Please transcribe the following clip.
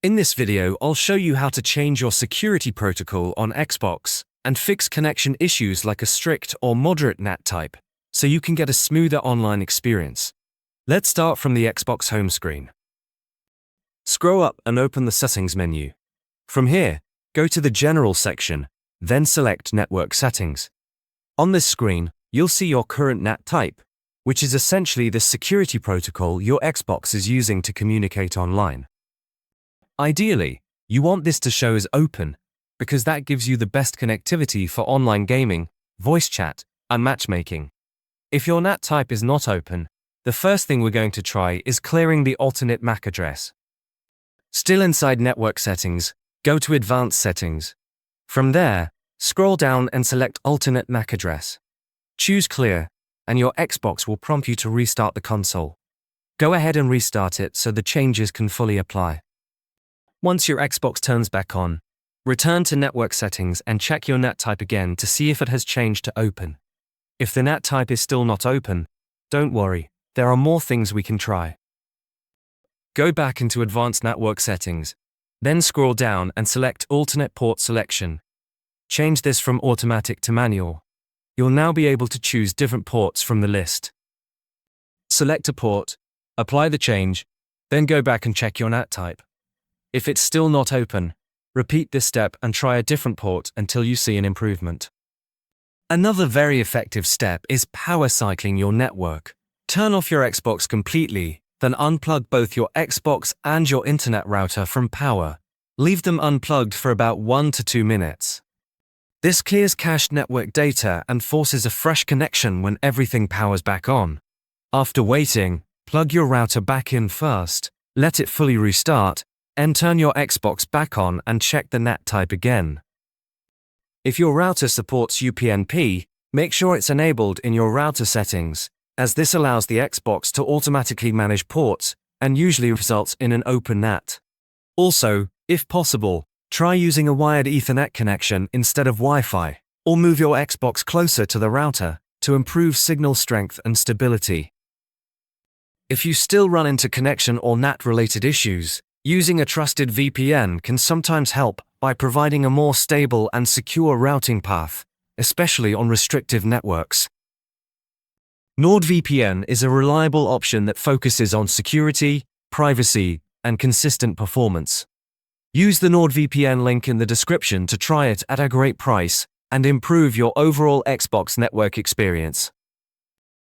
In this video, I'll show you how to change your security protocol on Xbox and fix connection issues like a strict or moderate NAT type, so you can get a smoother online experience. Let's start from the Xbox home screen. Scroll up and open the Settings menu. From here, go to the General section, then select Network Settings. On this screen, you'll see your current NAT type, which is essentially the security protocol your Xbox is using to communicate online. Ideally, you want this to show as open, because that gives you the best connectivity for online gaming, voice chat, and matchmaking. If your NAT type is not open, the first thing we're going to try is clearing the alternate MAC address. Still inside Network Settings, go to Advanced Settings. From there, scroll down and select Alternate MAC Address. Choose Clear, and your Xbox will prompt you to restart the console. Go ahead and restart it so the changes can fully apply. Once your Xbox turns back on, return to Network Settings and check your NAT type again to see if it has changed to Open. If the NAT type is still not open, don't worry, there are more things we can try. Go back into Advanced Network Settings, then scroll down and select Alternate Port Selection. Change this from automatic to manual. You'll now be able to choose different ports from the list. Select a port, apply the change, then go back and check your NAT type. If it's still not open, repeat this step and try a different port until you see an improvement. Another very effective step is power cycling your network. Turn off your Xbox completely, then unplug both your Xbox and your internet router from power. Leave them unplugged for about 1 to 2 minutes. This clears cached network data and forces a fresh connection when everything powers back on. After waiting, plug your router back in first, let it fully restart, and turn your Xbox back on and check the NAT type again. If your router supports UPnP, make sure it's enabled in your router settings, as this allows the Xbox to automatically manage ports and usually results in an open NAT. Also, if possible, try using a wired Ethernet connection instead of Wi-Fi, or move your Xbox closer to the router to improve signal strength and stability. If you still run into connection or NAT-related issues, using a trusted VPN can sometimes help by providing a more stable and secure routing path, especially on restrictive networks. NordVPN is a reliable option that focuses on security, privacy, and consistent performance. Use the NordVPN link in the description to try it at a great price and improve your overall Xbox network experience.